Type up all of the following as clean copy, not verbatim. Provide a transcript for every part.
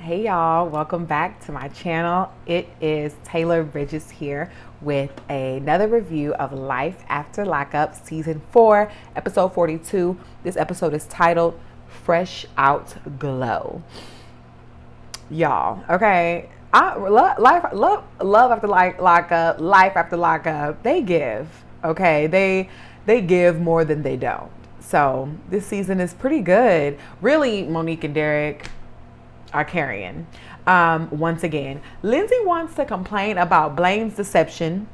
Hey y'all, welcome back to my channel. It is Taylor Bridges here with another review of Life After Lockup Season 4, Episode 42. This episode is titled Fresh Out Glow. Y'all, okay, I love after lockup, Life After Lockup, they give, okay? They give more than they don't. So this season is pretty good. Really, Monique and Derek are carrying. Once again, Lindsay wants to complain about Blaine's deception,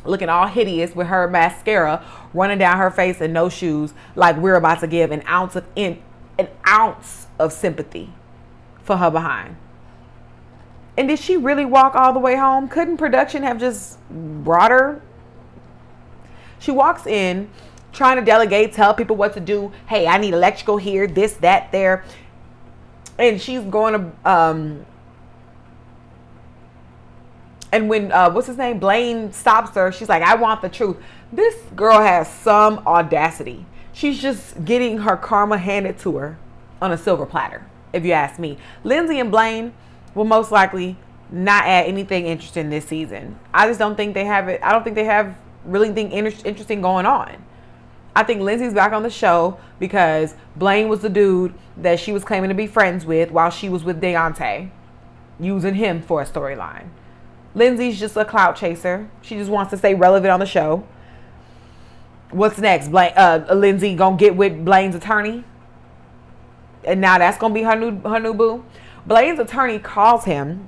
looking all hideous with her mascara running down her face and no shoes, like we're about to give an ounce of sympathy for her behind. And did she really walk all the way home? Couldn't production have just brought her? She walks in trying to delegate, tell people what to do. Hey, I need electrical here, this, that, there. And she's going to, and when, what's his name? Blaine stops her. She's like, I want the truth. This girl has some audacity. She's just getting her karma handed to her on a silver platter, if you ask me. Lindsay and Blaine will most likely not add anything interesting this season. I just don't think they have it. I don't think they have really anything interesting going on. I think Lindsay's back on the show because Blaine was the dude that she was claiming to be friends with while she was with Deontay, using him for a storyline. Lindsay's just a clout chaser. She just wants to stay relevant on the show. What's next? Lindsay gonna get with Blaine's attorney, and now that's gonna be her new boo. Blaine's attorney calls him,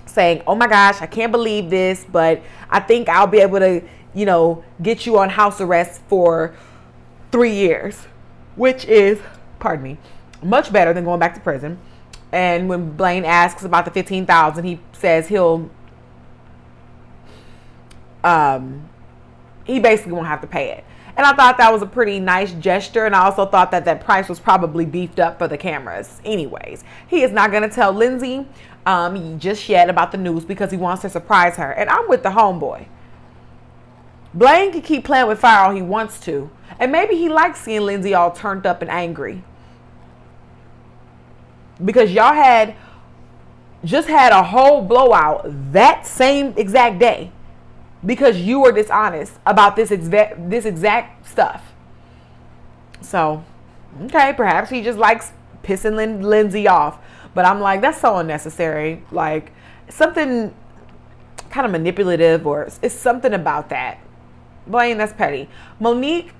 saying, "Oh my gosh, I can't believe this, but I think I'll be able to, get you on house arrest for 3 years," which is, pardon me, much better than going back to prison. And when Blaine asks about the $15,000, he says he basically won't have to pay it. And I thought that was a pretty nice gesture. And I also thought that price was probably beefed up for the cameras. Anyways, he is not going to tell Lindsay just yet about the news because he wants to surprise her. And I'm with the homeboy. Blaine can keep playing with fire all he wants to. And maybe he likes seeing Lindsay all turned up and angry. Because y'all had a whole blowout that same exact day. Because you were dishonest about this exact stuff. So, okay, perhaps he just likes pissing Lindsay off. But I'm like, that's so unnecessary. Like, something kind of manipulative, or it's something about that. Blaine, that's petty. Monique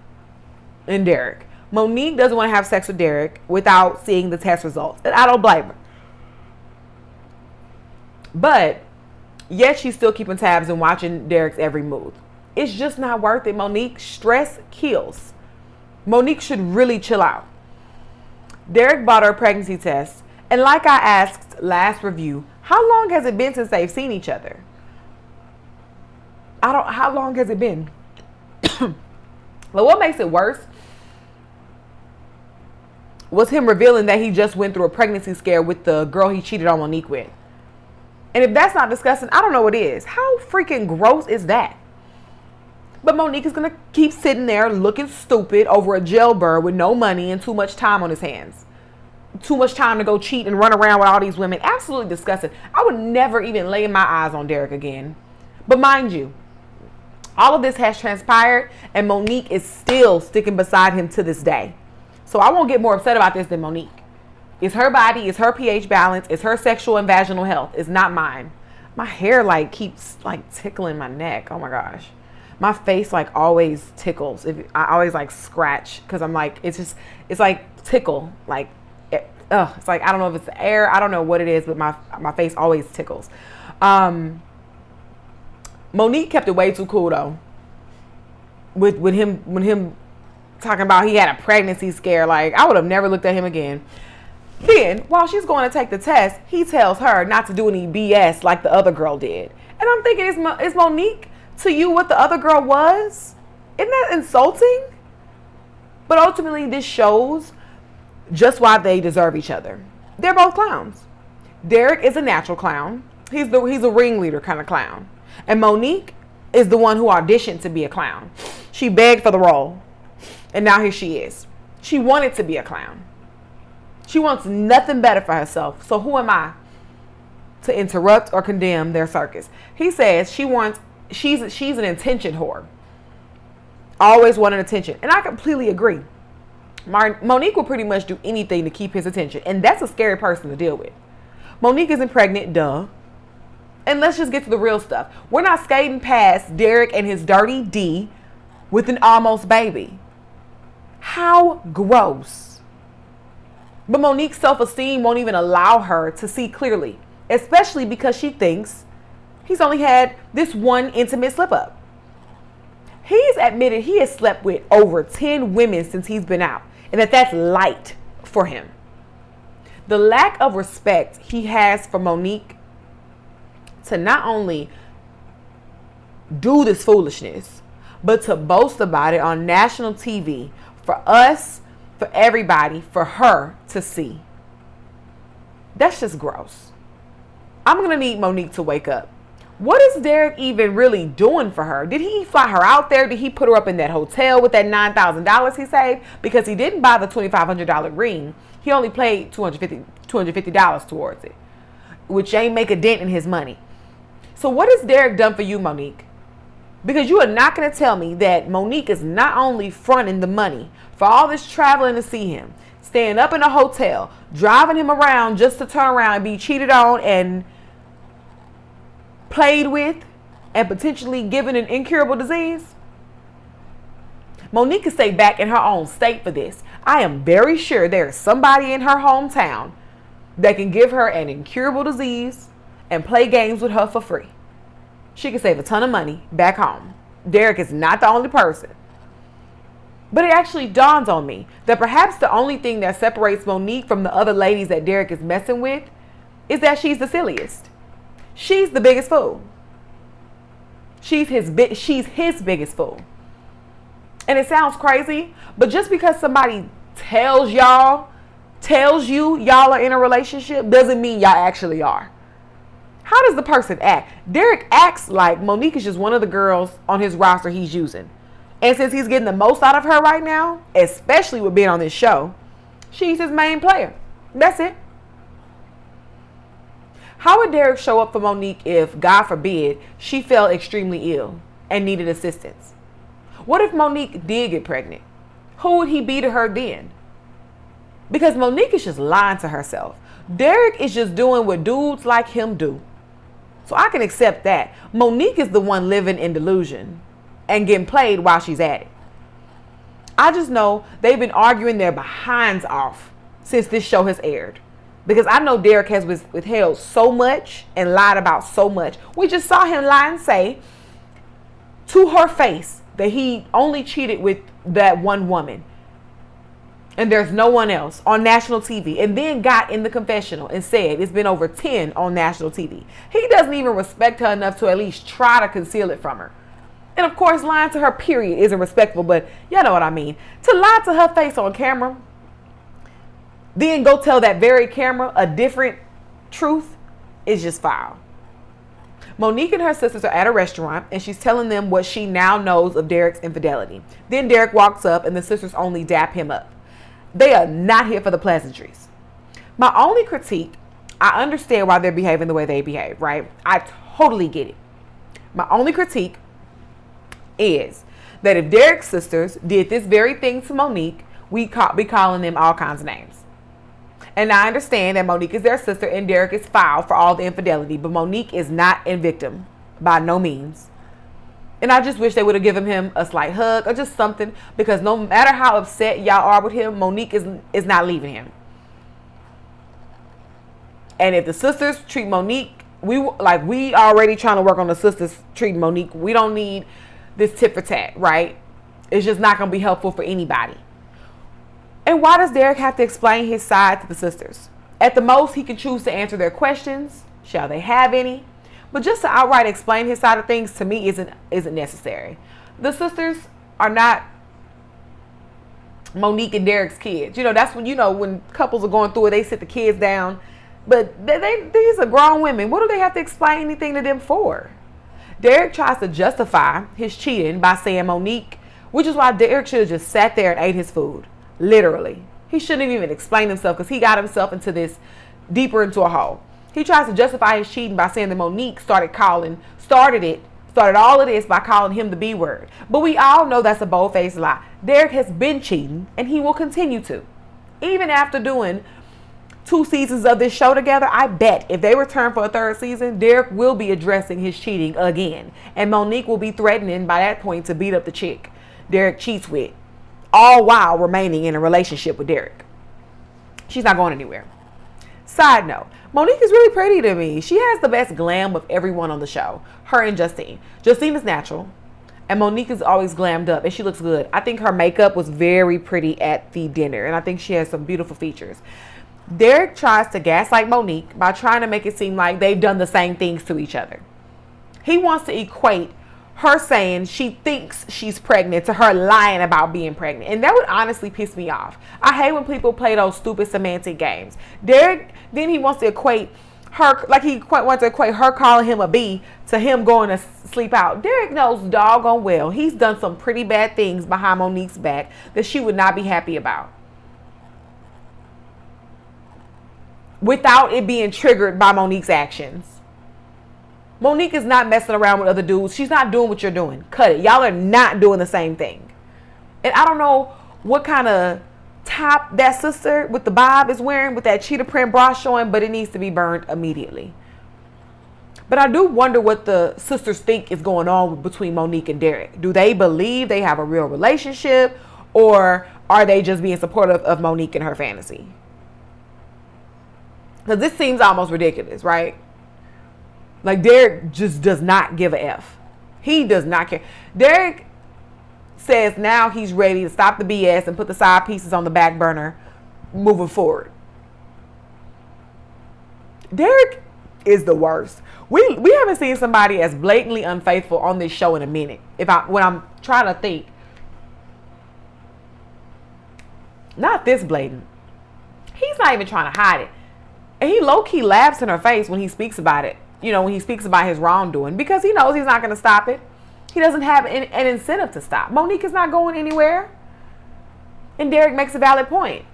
and Derek. Monique doesn't want to have sex with Derek without seeing the test results. And I don't blame her. But yet she's still keeping tabs and watching Derek's every move. It's just not worth it, Monique. Stress kills. Monique should really chill out. Derek bought her a pregnancy test. And like I asked last review, how long has it been since they've seen each other? How long has it been? But what makes it worse was him revealing that he just went through a pregnancy scare with the girl he cheated on Monique with. And if that's not disgusting, I don't know what is. How freaking gross is that? But Monique is going to keep sitting there looking stupid over a jailbird with no money and too much time on his hands. Too much time to go cheat and run around with all these women. Absolutely disgusting. I would never even lay my eyes on Derek again. But mind you, all of this has transpired and Monique is still sticking beside him to this day. So I won't get more upset about this than Monique. It's her body, it's her pH balance, it's her sexual and vaginal health. It's not mine. My hair keeps tickling my neck. Oh my gosh. My face always tickles. I always scratch because I'm it's tickle. It's I don't know if it's the air. I don't know what it is, but my face always tickles. Monique kept it way too cool though. With him talking about he had a pregnancy scare. I would have never looked at him again. Then, while she's going to take the test, he tells her not to do any BS like the other girl did. And I'm thinking, is Monique to you what the other girl was? Isn't that insulting? But ultimately, this shows just why they deserve each other. They're both clowns. Derek is a natural clown. He's a ringleader kind of clown. And Monique is the one who auditioned to be a clown. She begged for the role. And now here she is. She wanted to be a clown. She wants nothing better for herself. So who am I to interrupt or condemn their circus? He says she's an attention whore. Always wanted attention. And I completely agree. Monique will pretty much do anything to keep his attention. And that's a scary person to deal with. Monique isn't pregnant, duh. And let's just get to the real stuff. We're not skating past Derek and his dirty D with an almost baby. How gross. But Monique's self-esteem won't even allow her to see clearly, especially because she thinks he's only had this one intimate slip-up. He's admitted he has slept with over 10 women since he's been out, and that's light for him. The lack of respect he has for Monique to not only do this foolishness, but to boast about it on national TV for us, for everybody, for her to see. That's just gross. I'm going to need Monique to wake up. What is Derek even really doing for her? Did he fly her out there? Did he put her up in that hotel with that $9,000 he saved? Because he didn't buy the $2,500 ring. He only paid $250 towards it, which ain't make a dent in his money. So what has Derek done for you, Monique? Because you are not going to tell me that Monique is not only fronting the money for all this traveling to see him, staying up in a hotel, driving him around just to turn around and be cheated on and played with and potentially given an incurable disease. Monique can stay back in her own state for this. I am very sure there is somebody in her hometown that can give her an incurable disease and play games with her for free. She can save a ton of money back home. Derek is not the only person. But it actually dawns on me that perhaps the only thing that separates Monique from the other ladies that Derek is messing with is that she's the silliest. She's the biggest fool. She's his biggest fool. And it sounds crazy, but just because somebody tells you y'all are in a relationship doesn't mean y'all actually are. How does the person act? Derek acts like Monique is just one of the girls on his roster he's using. And since he's getting the most out of her right now, especially with being on this show, she's his main player. That's it. How would Derek show up for Monique if, God forbid, she fell extremely ill and needed assistance? What if Monique did get pregnant? Who would he be to her then? Because Monique is just lying to herself. Derek is just doing what dudes like him do. So I can accept that. Monique is the one living in delusion and getting played while she's at it. I just know they've been arguing their behinds off since this show has aired. Because I know Derek has withheld so much and lied about so much. We just saw him lie and say to her face that he only cheated with that one woman and there's no one else on national TV, and then got in the confessional and said it's been over 10 on national TV. He doesn't even respect her enough to at least try to conceal it from her. And of course, lying to her period isn't respectful, but y'all know what I mean. To lie to her face on camera, then go tell that very camera a different truth is just foul. Monique and her sisters are at a restaurant and she's telling them what she now knows of Derek's infidelity. Then Derek walks up and the sisters only dap him up. They are not here for the pleasantries. My only critique, I understand why they're behaving the way they behave, right? I totally get it. My only critique is that if Derek's sisters did this very thing to Monique, we be calling them all kinds of names. And I understand that Monique is their sister and Derek is foul for all the infidelity, but Monique is not a victim by no means. And I just wish they would have given him a slight hug or just something, because no matter how upset y'all are with him, Monique is not leaving him. And if the sisters treat Monique, we already trying to work on the sisters treating Monique. We don't need this tit for tat, right? It's just not going to be helpful for anybody. And why does Derek have to explain his side to the sisters? At the most, he can choose to answer their questions. Shall they have any? But just to outright explain his side of things, to me, isn't necessary. The sisters are not Monique and Derek's kids. That's when couples are going through it, they sit the kids down. But these are grown women. What do they have to explain anything to them for? Derek tries to justify his cheating by saying Monique, which is why Derek should have just sat there and ate his food. Literally. He shouldn't even explain himself because he got himself into this deeper into a hole. He tries to justify his cheating by saying that Monique started all of this by calling him the B word. But we all know that's a bold-faced lie. Derek has been cheating and he will continue to. Even after doing 2 seasons of this show together, I bet if they return for a 3rd season, Derek will be addressing his cheating again. And Monique will be threatening by that point to beat up the chick Derek cheats with, all while remaining in a relationship with Derek. She's not going anywhere. Side note, Monique is really pretty to me. She has the best glam of everyone on the show. Her and Justine. Justine is natural, and Monique is always glammed up, and she looks good. I think her makeup was very pretty at the dinner, and I think she has some beautiful features. Derek tries to gaslight Monique by trying to make it seem like they've done the same things to each other. He wants to equate her saying she thinks she's pregnant to her lying about being pregnant. And that would honestly piss me off. I hate when people play those stupid semantic games. Derek, then he wants to equate her, like he wants to equate her calling him a B to him going to sleep out. Derek knows doggone well he's done some pretty bad things behind Monique's back that she would not be happy about, without it being triggered by Monique's actions. Monique is not messing around with other dudes. She's not doing what you're doing. Cut it. Y'all are not doing the same thing. And I don't know what kind of top that sister with the bob is wearing with that cheetah print bra showing, but it needs to be burned immediately. But I do wonder what the sisters think is going on between Monique and Derek. Do they believe they have a real relationship, or are they just being supportive of Monique and her fantasy? Because this seems almost ridiculous, right? Like, Derek just does not give a F. He does not care. Derek says now he's ready to stop the BS and put the side pieces on the back burner moving forward. Derek is the worst. We haven't seen somebody as blatantly unfaithful on this show in a minute. When I'm trying to think. Not this blatant. He's not even trying to hide it. And he low-key laughs in her face when he speaks about it. You know, when he speaks about his wrongdoing, because he knows he's not going to stop it. He doesn't have an incentive to stop. Monique is not going anywhere. And Derek makes a valid point,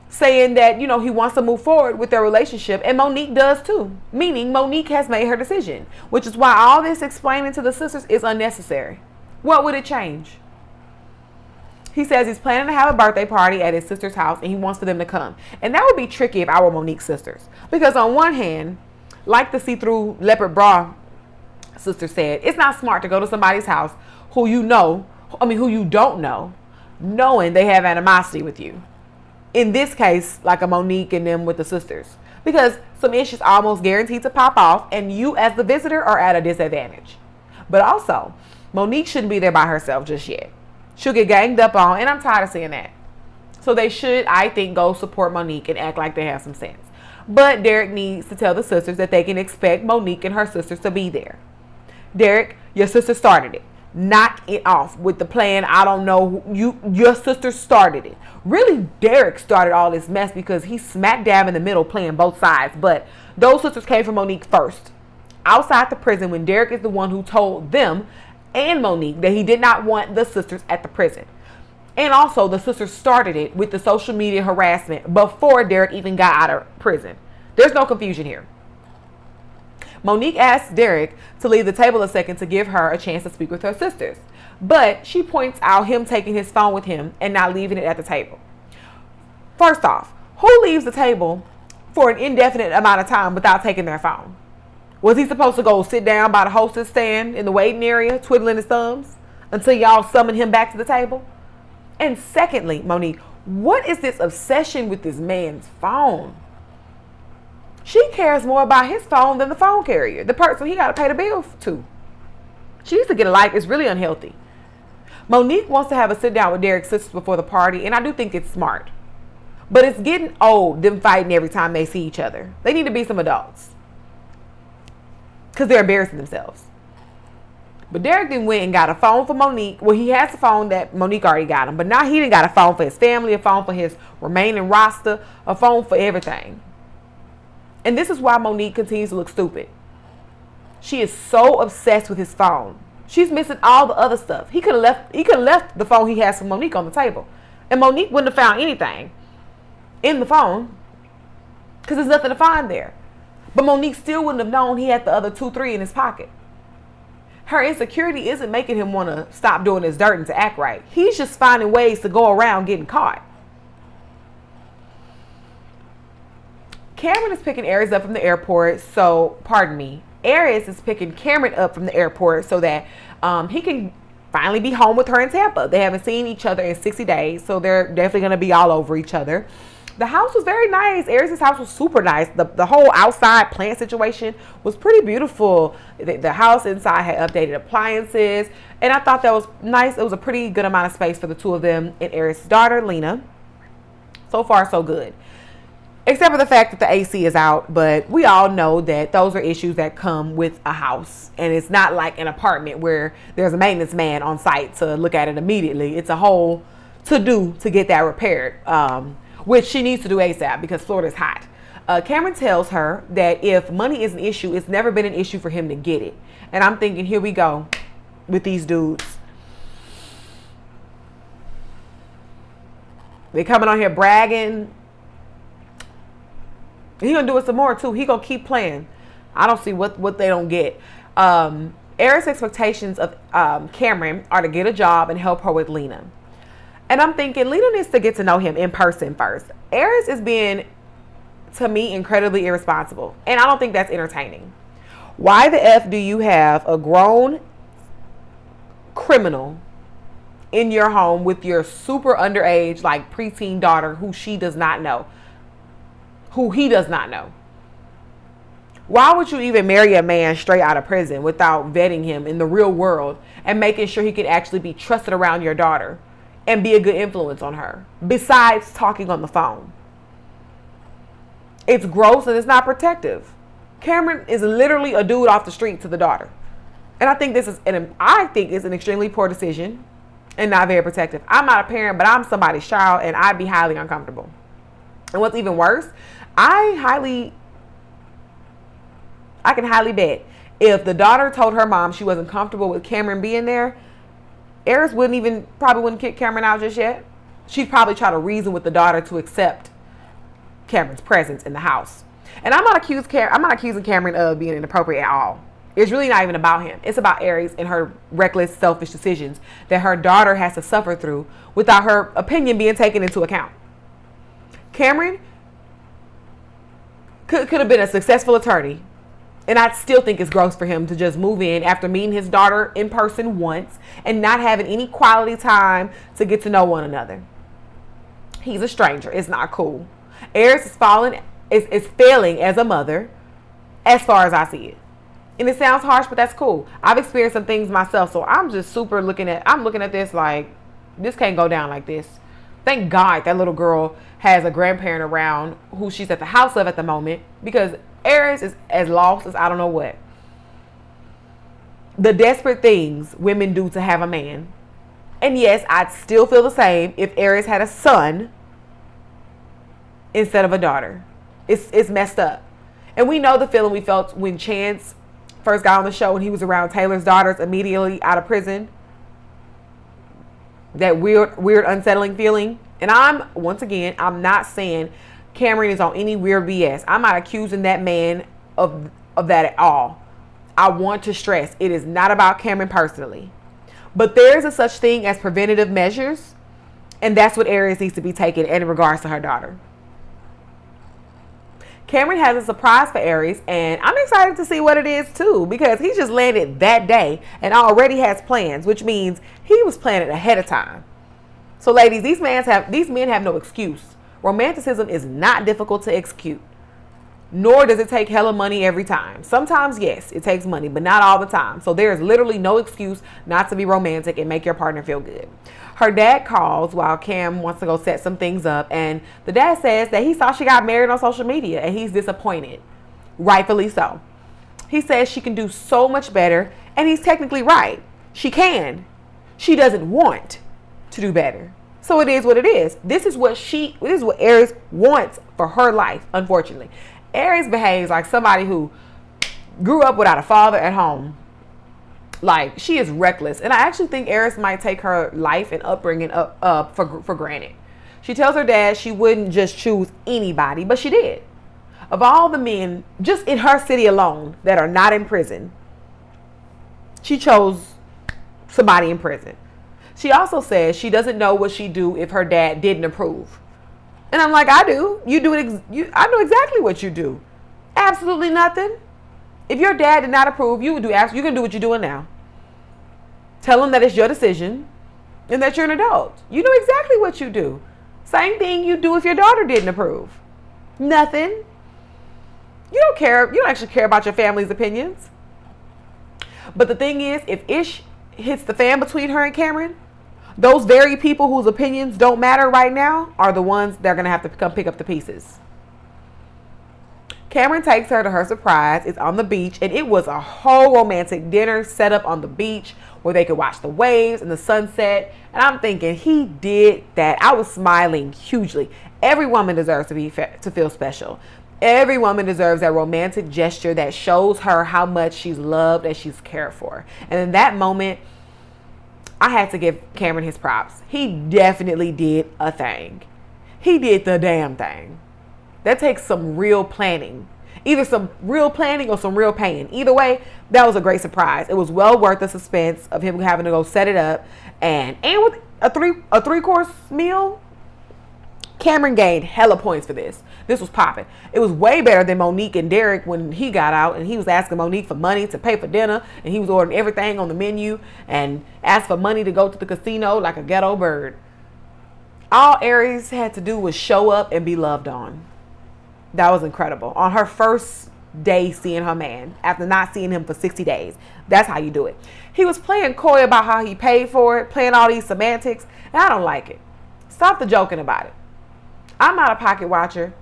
saying that, you know, he wants to move forward with their relationship, and Monique does too. Meaning Monique has made her decision, which is why all this explaining to the sisters is unnecessary. What would it change? He says he's planning to have a birthday party at his sister's house, and he wants for them to come. And that would be tricky if I were Monique's sisters, because on one hand, like the see-through leopard bra sister said, it's not smart to go to somebody's house who you don't know, knowing they have animosity with you. In this case, like a Monique and them with the sisters, because some issues almost guaranteed to pop off, and you as the visitor are at a disadvantage. But also, Monique shouldn't be there by herself just yet. She'll get ganged up on, and I'm tired of seeing that. So they should, I think, go support Monique and act like they have some sense. But Derek needs to tell the sisters that they can expect Monique and her sisters to be there. Derek, your sister started it. Knock it off with the plan. I don't know. Your sister started it. Really, Derek started all this mess because he's smack dab in the middle playing both sides. But those sisters came from Monique first. Outside the prison, when Derek is the one who told them and Monique that he did not want the sisters at the prison. And also, the sisters started it with the social media harassment before Derek even got out of prison. There's no confusion here. Monique asked Derek to leave the table a second to give her a chance to speak with her sisters. But she points out him taking his phone with him and not leaving it at the table. First off, who leaves the table for an indefinite amount of time without taking their phone? Was he supposed to go sit down by the hostess stand in the waiting area, twiddling his thumbs, until y'all summon him back to the table? And secondly, Monique, what is this obsession with this man's phone? She cares more about his phone than the phone carrier, the person he got to pay the bill to. She needs to get a life. It's really unhealthy. Monique wants to have a sit down with Derek's sisters before the party, and I do think it's smart. But it's getting old, them fighting every time they see each other. They need to be some adults, because they're embarrassing themselves. But Derek then went and got a phone for Monique. Well, he has a phone that Monique already got him. But now he done got a phone for his family, a phone for his remaining roster, a phone for everything. And this is why Monique continues to look stupid. She is so obsessed with his phone. She's missing all the other stuff. He could have left the phone he has for Monique on the table. And Monique wouldn't have found anything in the phone because there's nothing to find there. But Monique still wouldn't have known he had the other 2-3 in his pocket. Her insecurity isn't making him want to stop doing his dirt and to act right. He's just finding ways to go around getting caught. Cameron is picking Aries up from the airport. Aries is picking Cameron up from the airport so that he can finally be home with her in Tampa. They haven't seen each other in 60 days, so they're definitely going to be all over each other. The house was very nice. Aries' house was super nice. The whole outside plant situation was pretty beautiful. The house inside had updated appliances, and I thought that was nice. It was a pretty good amount of space for the two of them and Aries' daughter, Lena. So far, so good. Except for the fact that the AC is out, but we all know that those are issues that come with a house. And it's not like an apartment where there's a maintenance man on site to look at it immediately. It's a whole to-do to get that repaired. Which she needs to do ASAP because Florida's hot. Cameron tells her that if money is an issue, it's never been an issue for him to get it. And I'm thinking, here we go with these dudes. They coming on here bragging. He gonna do it some more too. He gonna keep playing. I don't see what they don't get. Aries' expectations of Cameron are to get a job and help her with Lena. And I'm thinking Lena needs to get to know him in person first. Aries is being, to me, incredibly irresponsible. And I don't think that's entertaining. Why the F do you have a grown criminal in your home with your super underage, like preteen daughter who she does not know? Who he does not know? Why would you even marry a man straight out of prison without vetting him in the real world and making sure he can actually be trusted around your daughter and be a good influence on her, besides talking on the phone? It's gross and it's not protective. Cameron is literally a dude off the street to the daughter. And I think it's an extremely poor decision and not very protective. I'm not a parent, but I'm somebody's child and I'd be highly uncomfortable. And what's even worse, I can highly bet if the daughter told her mom she wasn't comfortable with Cameron being there, Aries probably wouldn't kick Cameron out just yet. She'd probably try to reason with the daughter to accept Cameron's presence in the house. And I'm not accusing Cameron of being inappropriate at all. It's really not even about him. It's about Aries and her reckless, selfish decisions that her daughter has to suffer through without her opinion being taken into account. Cameron could have been a successful attorney. And I still think it's gross for him to just move in after meeting his daughter in person once and not having any quality time to get to know one another. He's a stranger. It's not cool. Aries is failing as a mother as far as I see it. And it sounds harsh, but that's cool. I've experienced some things myself, so I'm just looking at this like, this can't go down like this. Thank God that little girl has a grandparent around who she's at the house of at the moment, because Aries is as lost as I don't know what. The desperate things women do to have a man. And yes, I'd still feel the same if Aries had a son instead of a daughter. It's messed up. And we know the feeling we felt when Chance first got on the show and he was around Taylor's daughters immediately out of prison. That weird, unsettling feeling. And I'm not saying Cameron is on any weird BS. I'm not accusing that man of that at all. I want to stress, it is not about Cameron personally. But there is a such thing as preventative measures, and that's what Aries needs to be taking in regards to her daughter. Cameron has a surprise for Aries, and I'm excited to see what it is too, because he just landed that day and already has plans, which means he was planning ahead of time. So ladies, these men have no excuse. Romanticism is not difficult to execute, nor does it take hella money every time. Sometimes, yes, it takes money, but not all the time. So there is literally no excuse not to be romantic and make your partner feel good. Her dad calls while Cam wants to go set some things up, and the dad says that he saw she got married on social media and he's disappointed. Rightfully so. He says she can do so much better, and he's technically right. She can. She doesn't want to do better. So it is what it is. This is what Aries wants for her life, unfortunately. Aries behaves like somebody who grew up without a father at home Like, she is reckless. And I actually think Eris might take her life and upbringing up for granted. She tells her dad she wouldn't just choose anybody, but she did. Of all the men, just in her city alone, that are not in prison, she chose somebody in prison. She also says she doesn't know what she'd do if her dad didn't approve. And I'm like, I do. You do it. I know exactly what you do. Absolutely nothing. If your dad did not approve, you can do what you're doing now. Tell him that it's your decision and that you're an adult. You know exactly what you do. Same thing you do if your daughter didn't approve. Nothing. You don't care. You don't actually care about your family's opinions. But the thing is, if Ish hits the fan between her and Cameron, those very people whose opinions don't matter right now are the ones that are going to have to come pick up the pieces. Cameron takes her to her surprise. It's on the beach, and it was a whole romantic dinner set up on the beach where they could watch the waves and the sunset. And I'm thinking, he did that. I was smiling hugely. Every woman deserves to feel special. Every woman deserves that romantic gesture that shows her how much she's loved and she's cared for. And in that moment, I had to give Cameron his props. He definitely did a thing. He did the damn thing. That takes some real planning. Either some real planning or some real pain. Either way, that was a great surprise. It was well worth the suspense of him having to go set it up. And with a three-course meal, Cameron gained hella points for this. This was popping. It was way better than Monique and Derek when he got out and he was asking Monique for money to pay for dinner, and he was ordering everything on the menu and asked for money to go to the casino like a ghetto bird. All Aries had to do was show up and be loved on. That was incredible. On her first day seeing her man, after not seeing him for 60 days. That's how you do it. He was playing coy about how he paid for it, playing all these semantics, and I don't like it. Stop the joking about it. I'm not a pocket watcher,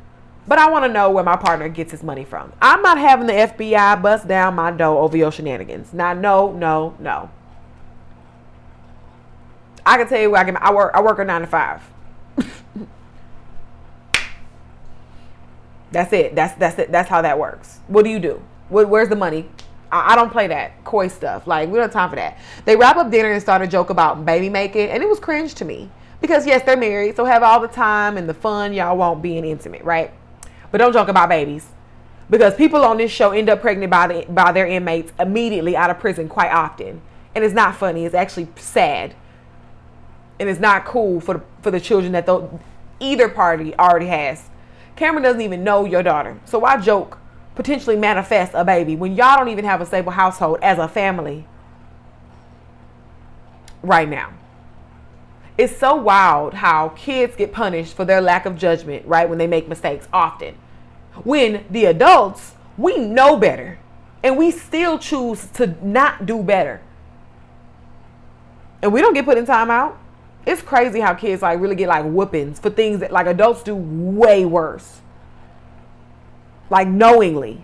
but I want to know where my partner gets his money from. I'm not having the FBI bust down my door over your shenanigans. Now, no. I can tell you where I work a 9 to 5. That's it. That's it. That's how that works. What do you do? Where's the money? I don't play that coy stuff. Like, we don't have time for that. They wrap up dinner and start a joke about baby making, and it was cringe to me. Because, yes, they're married, so have all the time and the fun y'all won't being intimate, right? But don't joke about babies. Because people on this show end up pregnant by their inmates immediately out of prison quite often. And it's not funny. It's actually sad. And it's not cool for the children that either party already has. Cameron doesn't even know your daughter. So why joke potentially manifest a baby when y'all don't even have a stable household as a family right now? It's so wild how kids get punished for their lack of judgment, right, when they make mistakes often. When the adults, we know better, and we still choose to not do better. And we don't get put in timeout. It's crazy how kids like really get like whoopings for things that like adults do way worse. Like knowingly.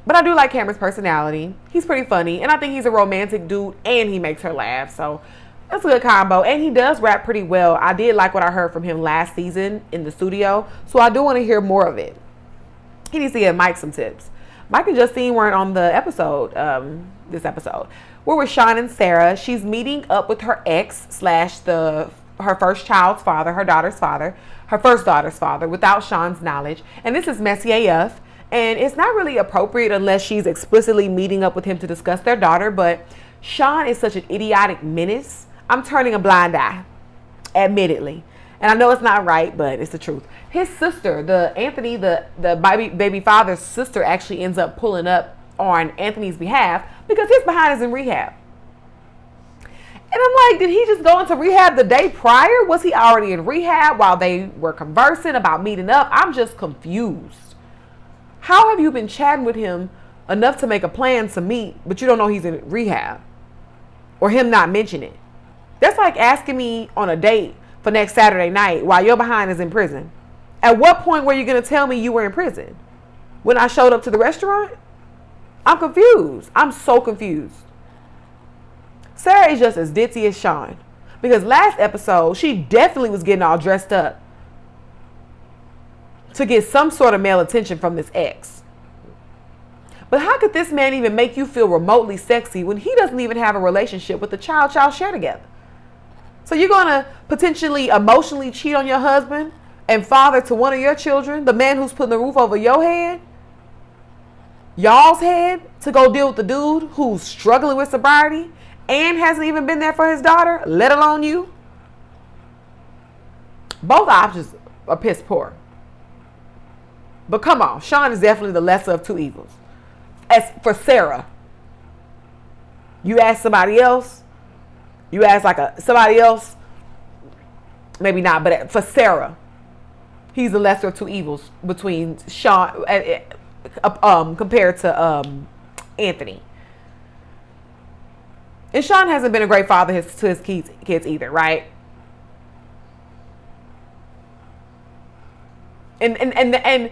But I do like Cameron's personality. He's pretty funny, and I think he's a romantic dude, and he makes her laugh. So that's a good combo. And he does rap pretty well. I did like what I heard from him last season in the studio. So I do want to hear more of it. He needs to give Mike some tips. Mike and Justine weren't on the episode, this episode. We're with Sean and Sarah. She's meeting up with her ex / her first child's father, her daughter's father, her first daughter's father, without Sean's knowledge. And this is messy AF. And it's not really appropriate unless she's explicitly meeting up with him to discuss their daughter. But Sean is such an idiotic menace. I'm turning a blind eye, admittedly. And I know it's not right, but it's the truth. His sister, the baby father's sister, actually ends up pulling up on Anthony's behalf because his behind is in rehab. And I'm like, did he just go into rehab the day prior? Was he already in rehab while they were conversing about meeting up? I'm just confused. How have you been chatting with him enough to make a plan to meet, but you don't know he's in rehab? Or him not mention it? That's like asking me on a date for next Saturday night while your behind is in prison. At what point were you going to tell me you were in prison? When I showed up to the restaurant? I'm confused. I'm so confused. Sarah is just as ditzy as Sean. Because last episode, she definitely was getting all dressed up to get some sort of male attention from this ex. But how could this man even make you feel remotely sexy when he doesn't even have a relationship with the child y'all share together? So you're going to potentially emotionally cheat on your husband and father to one of your children, the man who's putting the roof over your head, y'all's head, to go deal with the dude who's struggling with sobriety and hasn't even been there for his daughter, let alone you? Both options are piss poor. But come on, Sean is definitely the lesser of two evils. As for Sarah, you ask somebody else, somebody else, maybe not, but for Sarah, he's the lesser of two evils between Sean, compared to Anthony. And Sean hasn't been a great father to his kids either, right? And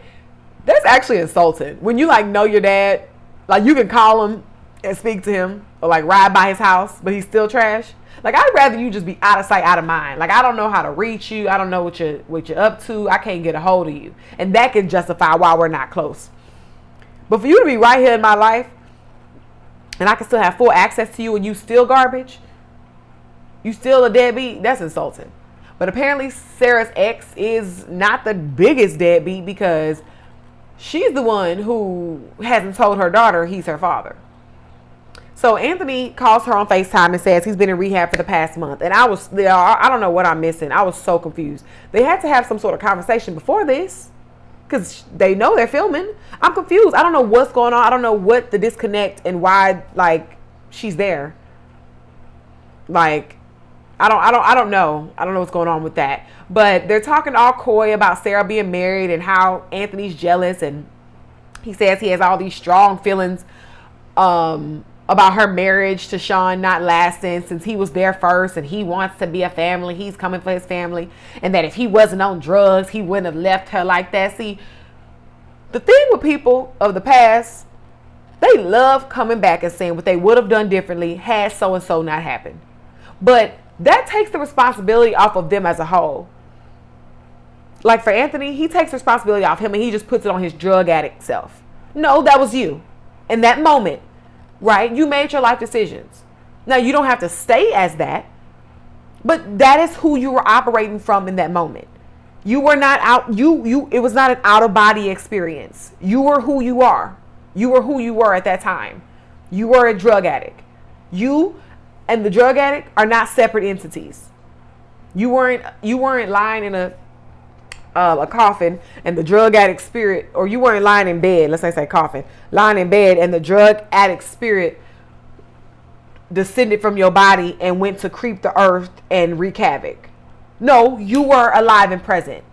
that's actually insulting. When you like know your dad, like you can call him and speak to him or like ride by his house, but he's still trash. Like I'd rather you just be out of sight, out of mind. Like I don't know how to reach you. I don't know what you're up to. I can't get a hold of you. And that can justify why we're not close. But for you to be right here in my life and I can still have full access to you and you still garbage, you still a deadbeat, that's insulting. But apparently Sarah's ex is not the biggest deadbeat because she's the one who hasn't told her daughter he's her father. So Anthony calls her on FaceTime and says he's been in rehab for the past month. And I don't know what I'm missing. I was so confused. They had to have some sort of conversation before this because they know they're filming. I'm confused. I don't know what's going on. I don't know what the disconnect and why, like, she's there. Like, I don't know. I don't know what's going on with that. But they're talking all coy about Sarah being married and how Anthony's jealous. And he says he has all these strong feelings about her marriage to Sean not lasting since he was there first and he wants to be a family. He's coming for his family. And that if he wasn't on drugs, he wouldn't have left her like that. See, the thing with people of the past, they love coming back and saying what they would have done differently had so-and-so not happened. But that takes the responsibility off of them as a whole. Like for Anthony, he takes responsibility off him and he just puts it on his drug addict self. No, that was you. In that moment, right? You made your life decisions. Now, you don't have to stay as that, but that is who you were operating from in that moment. You were not out, it was not an out-of-body experience. You were who you are. You were who you were at that time. You were a drug addict. You and the drug addict are not separate entities. You weren't lying in a coffin and the drug addict spirit, or you weren't lying in bed, let's say coffin, lying in bed and the drug addict spirit descended from your body and went to creep the earth and wreak havoc. No, you were alive and present.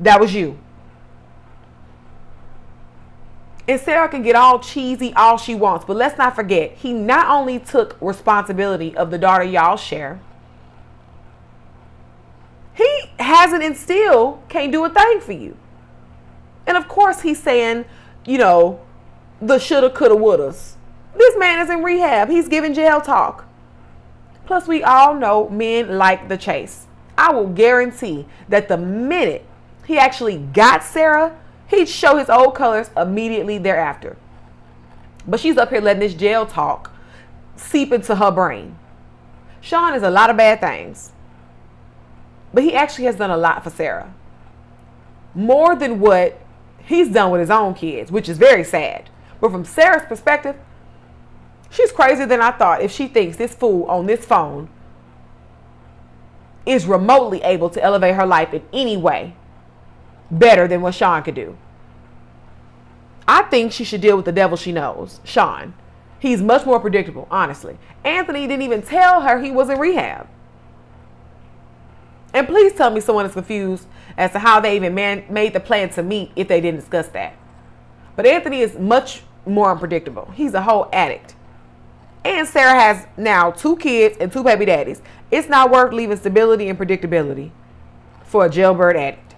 That was you. And Sarah can get all cheesy all she wants, but let's not forget, he not only took responsibility of the daughter y'all share, he hasn't and still can't do a thing for you. And of course he's saying, the shoulda, coulda, wouldas. This man is in rehab. He's giving jail talk. Plus we all know men like the chase. I will guarantee that the minute he actually got Sarah, he'd show his old colors immediately thereafter. But she's up here letting this jail talk seep into her brain. Sean is a lot of bad things. But he actually has done a lot for Sarah. More than what he's done with his own kids, which is very sad. But from Sarah's perspective, she's crazier than I thought if she thinks this fool on this phone is remotely able to elevate her life in any way better than what Sean could do. I think she should deal with the devil she knows, Sean. He's much more predictable, honestly. Anthony didn't even tell her he was in rehab. And please tell me someone is confused as to how they even made the plan to meet if they didn't discuss that. But Anthony is much more unpredictable. He's a whole addict. And Sarah has now 2 kids and 2 baby daddies. It's not worth leaving stability and predictability for a jailbird addict.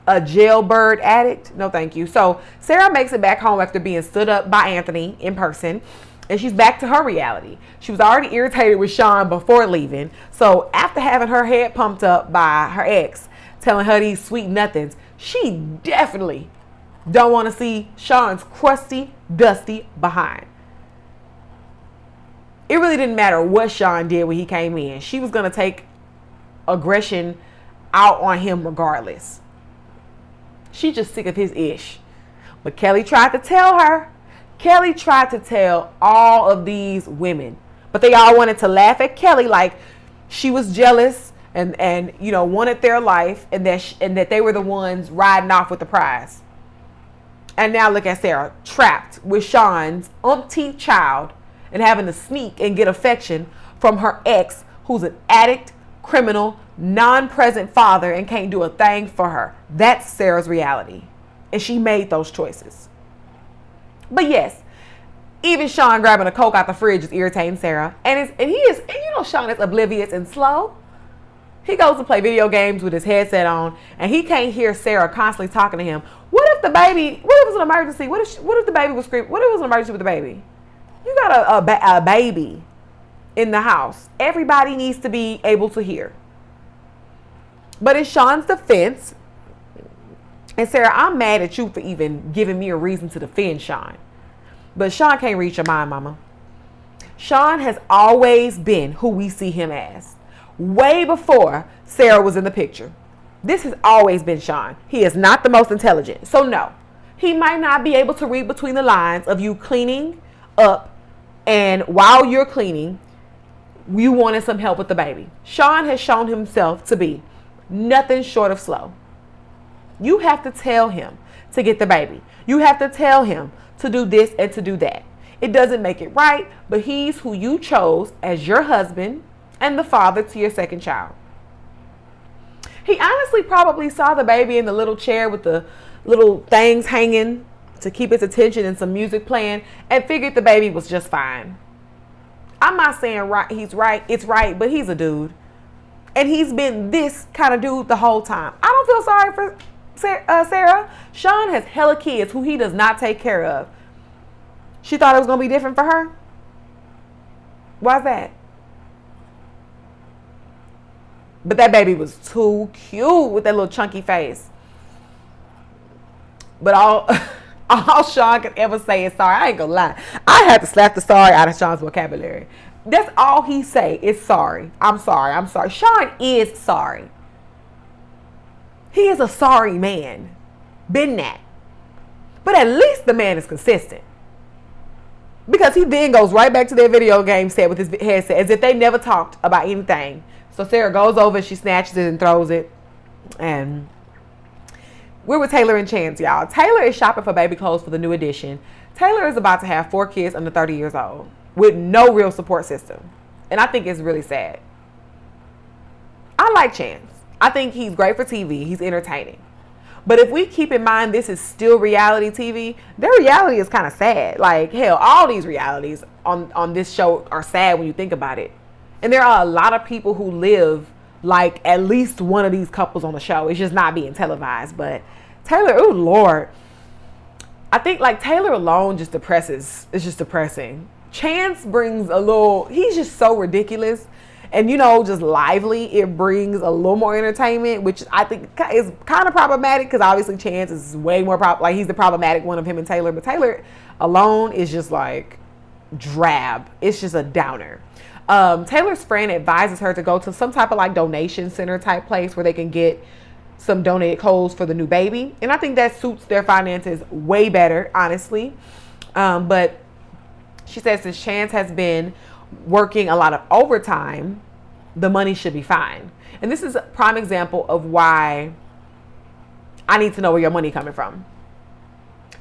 A jailbird addict? No, thank you. So Sarah makes it back home after being stood up by Anthony in person. And she's back to her reality. She was already irritated with Sean before leaving. So after having her head pumped up by her ex, telling her these sweet nothings, she definitely don't want to see Sean's crusty, dusty behind. It really didn't matter what Sean did when he came in. She was going to take aggression out on him regardless. She's just sick of his ish. But Kelly tried to tell her. Kelly tried to tell all of these women. But they all wanted to laugh at Kelly like she was jealous and you know, wanted their life, and that they were the ones riding off with the prize. And now look at Sarah, trapped with Sean's umpteenth child and having to sneak and get affection from her ex, who's an addict, criminal, non-present father, and can't do a thing for her. That's Sarah's reality. And she made those choices. But yes, even Sean grabbing a Coke out the fridge is irritating Sarah. And you know Sean is oblivious and slow. He goes to play video games with his headset on, and he can't hear Sarah constantly talking to him. What if it was an emergency? What if the baby was screaming? What if it was an emergency with the baby? You got a baby in the house. Everybody needs to be able to hear. But in Sean's defense, and Sarah, I'm mad at you for even giving me a reason to defend Sean. But Sean can't read your mind, mama. Sean has always been who we see him as. Way before Sarah was in the picture. This has always been Sean. He is not the most intelligent. So no, he might not be able to read between the lines of you cleaning up, and while you're cleaning, you wanted some help with the baby. Sean has shown himself to be nothing short of slow. You have to tell him to get the baby. You have to tell him to do this and to do that. It doesn't make it right, but he's who you chose as your husband and the father to your second child. He honestly probably saw the baby in the little chair with the little things hanging to keep its attention and some music playing, and figured the baby was just fine. I'm not saying it's right, but he's a dude. And he's been this kind of dude the whole time. I don't feel sorry for Sarah. Sean has hella kids who he does not take care of. She thought it was going to be different for her? Why's that? But that baby was too cute with that little chunky face. But all Sean could ever say is sorry. I ain't gonna lie. I had to slap the sorry out of Sean's vocabulary. That's all he say is sorry. I'm sorry. I'm sorry. Sean is sorry. He is a sorry man. Been that. But at least the man is consistent. Because he then goes right back to their video game set with his headset as if they never talked about anything. So Sarah goes over and she snatches it and throws it. And we're with Taylor and Chance, y'all. Taylor is shopping for baby clothes for the new edition. Taylor is about to have 4 kids under 30 years old with no real support system. And I think it's really sad. I like Chance. I think he's great for TV. He's entertaining. But if we keep in mind this is still reality TV, their reality is kind of sad. Like, hell, all these realities on this show are sad when you think about it. And there are a lot of people who live like at least one of these couples on the show. It's just not being televised. But Taylor, oh Lord. I think like Taylor alone just depresses. It's just depressing. Chance brings a little, he's just so ridiculous. And, you know, just lively. It brings a little more entertainment, which I think is kind of problematic because obviously Chance is way more, like he's the problematic one of him and Taylor. But Taylor alone is just like drab. It's just a downer. Taylor's friend advises her to go to some type of like donation center type place where they can get some donated clothes for the new baby. And I think that suits their finances way better, honestly. But she says since Chance has been working a lot of overtime, the money should be fine. And this is a prime example of why I need to know where your money coming from.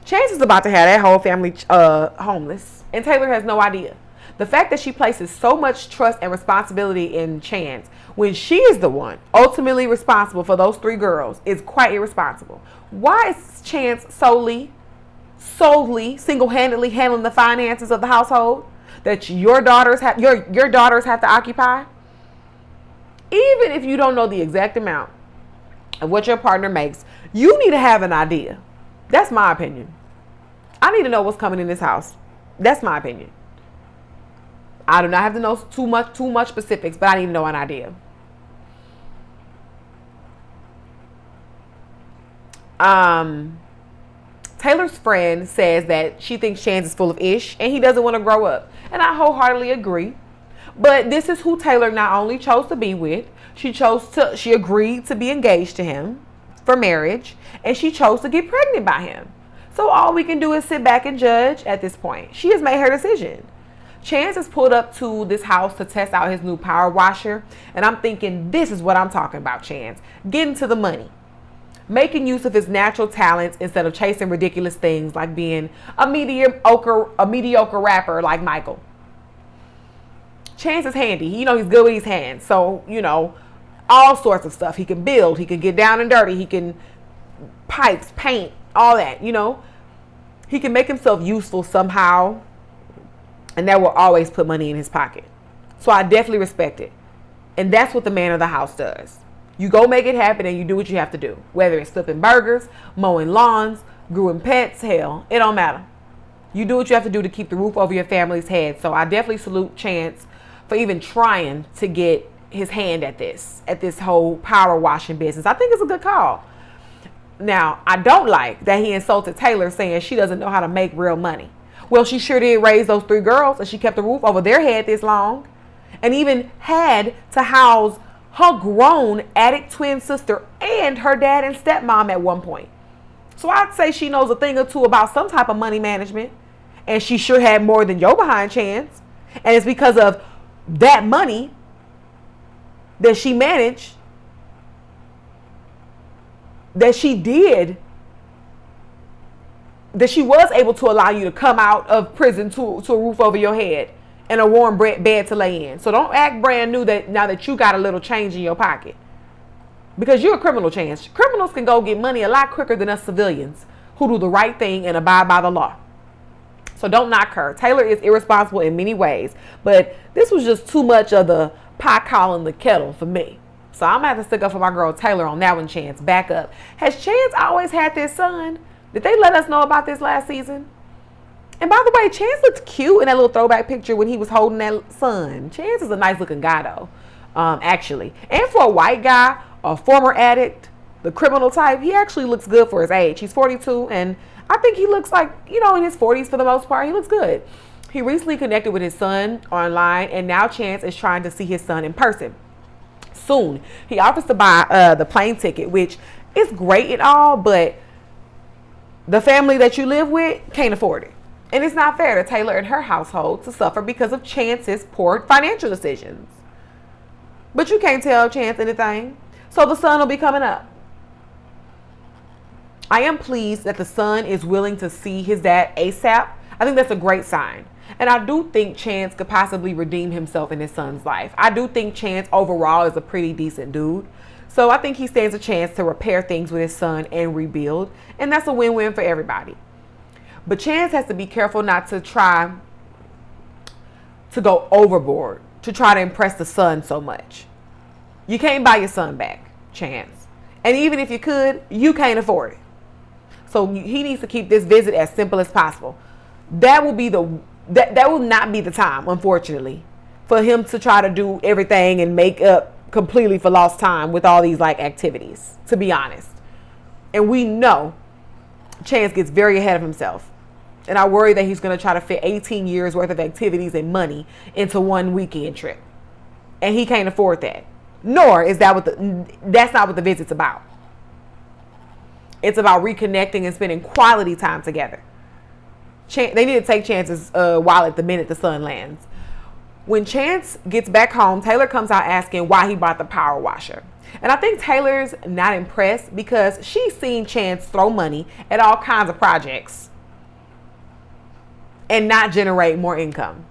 Chance is about to have that whole family homeless, and Taylor has no idea. The fact that she places so much trust and responsibility in Chance when she is the one ultimately responsible for those 3 girls is quite irresponsible. Why is Chance solely, single-handedly handling the finances of the household that your daughters have to occupy? Even if you don't know the exact amount of what your partner makes, you need to have an idea. That's my opinion. I need to know what's coming in this house. That's my opinion. I do not have to know too much specifics, but I need to know an idea. Taylor's friend says that she thinks Chance is full of ish and he doesn't want to grow up. And I wholeheartedly agree. But this is who Taylor not only chose to be with, she agreed to be engaged to him for marriage, and she chose to get pregnant by him. So all we can do is sit back and judge at this point. She has made her decision. Chance has pulled up to this house to test out his new power washer, and I'm thinking, this is what I'm talking about, Chance. Getting to the money. Making use of his natural talents instead of chasing ridiculous things like being a mediocre rapper like Michael. Chance is handy. He's good with his hands. So, all sorts of stuff. He can build. He can get down and dirty. He can pipes, paint, all that, He can make himself useful somehow, and that will always put money in his pocket. So I definitely respect it. And that's what the man of the house does. You go make it happen and you do what you have to do. Whether it's flipping burgers, mowing lawns, growing pets, hell, it don't matter. You do what you have to do to keep the roof over your family's head. So I definitely salute Chance for even trying to get his hand at this whole power washing business. I think it's a good call. Now, I don't like that he insulted Taylor saying she doesn't know how to make real money. Well, she sure did raise those 3 girls, and she kept the roof over their head this long, and even had to house her grown addict twin sister and her dad and stepmom at one point. So I'd say she knows a thing or two about some type of money management, and she sure had more than your behind Chance. And it's because of that money that she managed, that she was able to allow you to come out of prison to a roof over your head and a warm bed to lay in. So don't act brand new now that you got a little change in your pocket. Because you're a criminal, Chance. Criminals can go get money a lot quicker than us civilians who do the right thing and abide by the law. So don't knock her. Taylor is irresponsible in many ways, but this was just too much of the pot calling the kettle for me. So I'm going to have to stick up for my girl Taylor on that one, Chance. Back up. Has Chance always had this son? Did they let us know about this last season? And by the way, Chance looked cute in that little throwback picture when he was holding that son. Chance is a nice looking guy though, actually. And for a white guy, a former addict, the criminal type, he actually looks good for his age. He's 42, and I think he looks like, in his 40s for the most part. He looks good. He recently connected with his son online, and now Chance is trying to see his son in person soon. He offers to buy the plane ticket, which is great and all, but the family that you live with can't afford it. And it's not fair to Taylor and her household to suffer because of Chance's poor financial decisions. But you can't tell Chance anything, so the son will be coming up. I am pleased that the son is willing to see his dad ASAP. I think that's a great sign. And I do think Chance could possibly redeem himself in his son's life. I do think Chance overall is a pretty decent dude. So I think he stands a chance to repair things with his son and rebuild. And that's a win-win for everybody. But Chance has to be careful not to try to go overboard, to try to impress the son so much. You can't buy your son back, Chance. And even if you could, you can't afford it. So he needs to keep this visit as simple as possible. That will not be the time, unfortunately, for him to try to do everything and make up completely for lost time with all these activities, to be honest. And we know Chance gets very ahead of himself. And I worry that he's going to try to fit 18 years worth of activities and money into one weekend trip. And he can't afford that. Nor is that's not what the visit's about. It's about reconnecting and spending quality time together. They need to take chances while at the minute the sun lands. When Chance gets back home, Taylor comes out asking why he bought the power washer. And I think Taylor's not impressed because she's seen Chance throw money at all kinds of projects and not generate more income.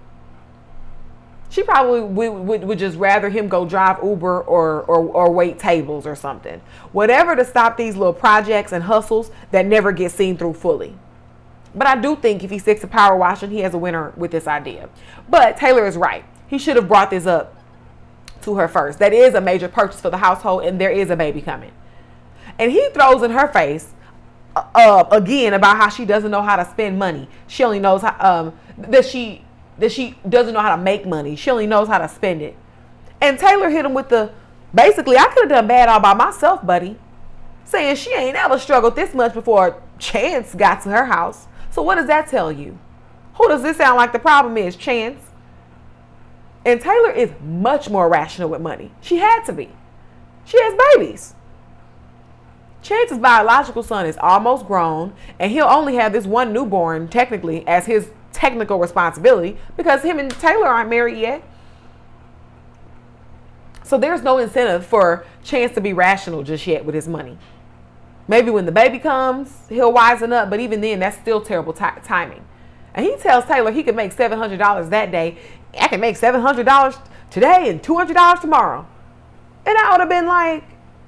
She probably would just rather him go drive Uber or wait tables or something. Whatever to stop these little projects and hustles that never get seen through fully. But I do think if he sticks to power washing, he has a winner with this idea. But Taylor is right. He should have brought this up to her first. That is a major purchase for the household, and there is a baby coming. And he throws in her face again about how she doesn't know how to spend money. She only knows how that she doesn't know how to make money. She only knows how to spend it. And Taylor hit him with basically, I could have done bad all by myself, buddy. saying she ain't ever struggled this much before Chance got to her house. So what does that tell you? Who does this sound like the problem is? Chance. And Taylor is much more rational with money. She had to be. She has babies. Chance's biological son is almost grown, and he'll only have this one newborn technically as his technical responsibility because him and Taylor aren't married yet. So there's no incentive for Chance to be rational just yet with his money. Maybe when the baby comes, he'll wisen up, but even then, that's still terrible timing. And he tells Taylor he can make $700 that day. I can make $700 today and $200 tomorrow. And I would have been like,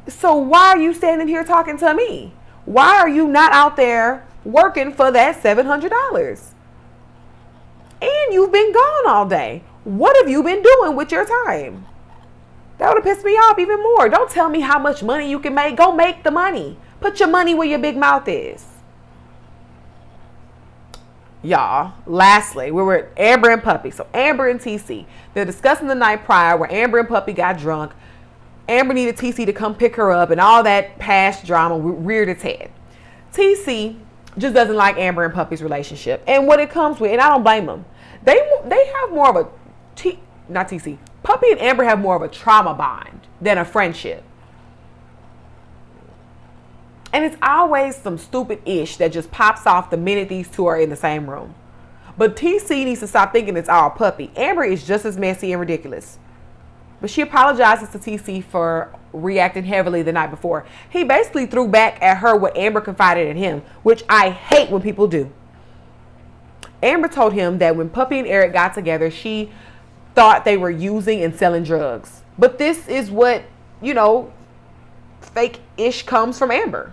so why are you standing here talking to me? Why are you not out there working for that $700? And you've been gone all day. What have you been doing with your time? That would have pissed me off even more. Don't tell me how much money you can make. Go make the money. Put your money where your big mouth is. Y'all, lastly, we were at Amber and Puppy. So Amber and TC, they're discussing the night prior where Amber and Puppy got drunk. Amber needed TC to come pick her up and all that past drama reared its head. TC just doesn't like Amber and Puppy's relationship and what it comes with, and I don't blame them. They have more of a, Puppy and Amber have more of a trauma bond than a friendship. And it's always some stupid ish that just pops off the minute these two are in the same room. But TC needs to stop thinking it's all Puppy. Amber is just as messy and ridiculous. But she apologizes to TC for reacting heavily the night before. He basically threw back at her what Amber confided in him, which I hate when people do. Amber told him that when Puppy and Eric got together, she thought they were using and selling drugs. But this is what, fake-ish comes from Amber.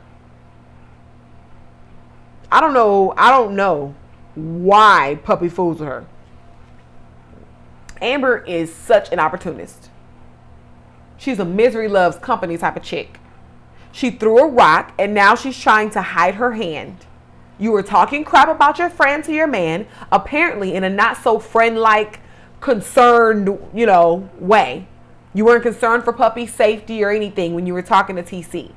I don't know why Puppy fools with her. Amber is such an opportunist. She's a misery loves company type of chick. She threw a rock and now she's trying to hide her hand. You were talking crap about your friend to your man, apparently in a not so friend-like, concerned, way. You weren't concerned for Puppy's safety or anything when you were talking to TC.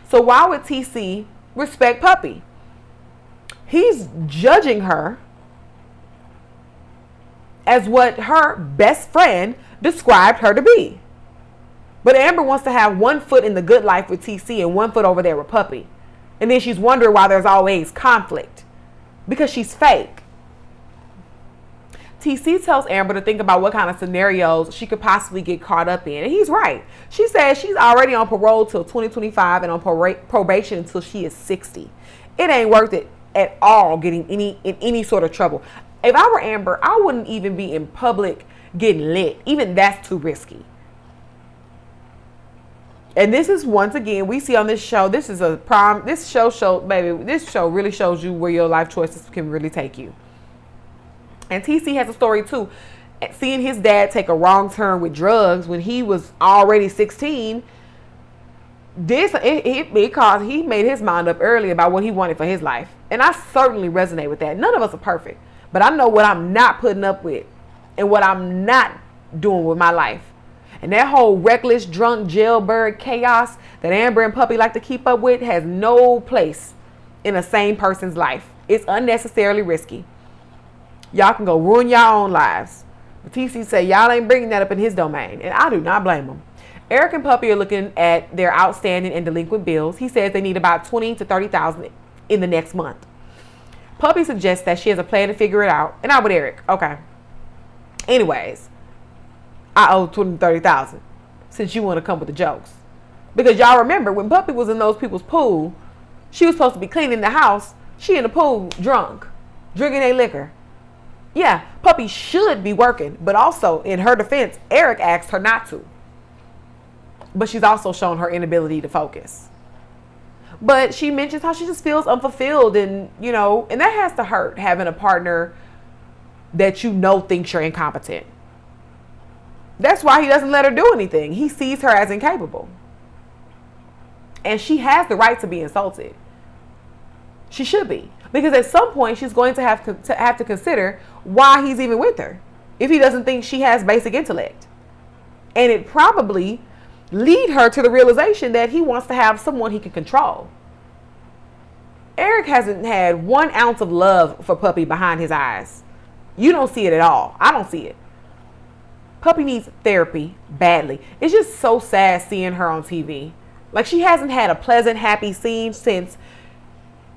So why would TC respect Puppy? He's judging her as what her best friend described her to be. But Amber wants to have one foot in the good life with TC and one foot over there with Puppy. And then she's wondering why there's always conflict. Because she's fake. TC tells Amber to think about what kind of scenarios she could possibly get caught up in. And he's right. She says she's already on parole till 2025 and on probation until she is 60. It ain't worth it at all getting in any sort of trouble. If I were Amber, I wouldn't even be in public getting lit. Even that's too risky. And this is, once again, we see on this show, this show really shows you where your life choices can really take you. And TC has a story too. Seeing his dad take a wrong turn with drugs when he was already 16, he made his mind up early about what he wanted for his life. And I certainly resonate with that. None of us are perfect. But I know what I'm not putting up with and what I'm not doing with my life. And that whole reckless, drunk, jailbird chaos that Amber and Puppy like to keep up with has no place in a sane person's life. It's unnecessarily risky. Y'all can go ruin y'all own lives. But TC say y'all ain't bringing that up in his domain. And I do not blame him. Eric and Puppy are looking at their outstanding and delinquent bills. He says they need about $20,000 to $30,000 in the next month. Puppy suggests that she has a plan to figure it out. And I'm with Eric. Okay. Anyways, I owe $20,000 to $30,000 since you want to come with the jokes. Because y'all remember when Puppy was in those people's pool, she was supposed to be cleaning the house. She in the pool drunk, drinking their liquor. Yeah, Puppy should be working, but also in her defense, Eric asked her not to. But she's also shown her inability to focus. But she mentions how she just feels unfulfilled and, and that has to hurt, having a partner that thinks you're incompetent. That's why he doesn't let her do anything. He sees her as incapable. And she has the right to be insulted. She should be. Because at some point, she's going to have to consider why he's even with her if he doesn't think she has basic intellect. And it probably lead her to the realization that he wants to have someone he can control. Eric hasn't had 1 ounce of love for Puppy behind his eyes. You don't see it at all. I don't see it. Puppy needs therapy badly. It's just so sad seeing her on TV. Like, she hasn't had a pleasant, happy scene since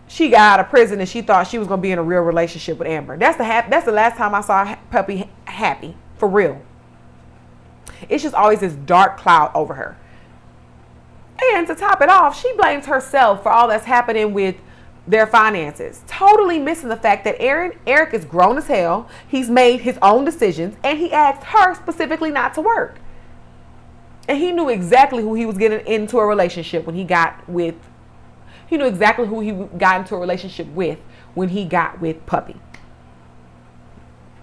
she got out of prison and she thought she was going to be in a real relationship with Amber. That's the last time I saw Puppy happy, for real. It's just always this dark cloud over her. And to top it off, she blames herself for all that's happening with their finances, totally missing the fact that Eric is grown as hell. He's made his own decisions, and he asked her specifically not to work. And he knew exactly who he was getting into a relationship when he got with. He knew exactly who he got into a relationship with when he got with Puppy.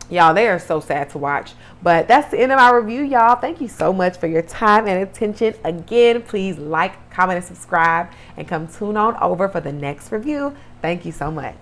Y'all, they are so sad to watch. But that's the end of my review, y'all. Thank you so much for your time and attention. Again, please like, comment, and subscribe. And come tune on over for the next review. Thank you so much.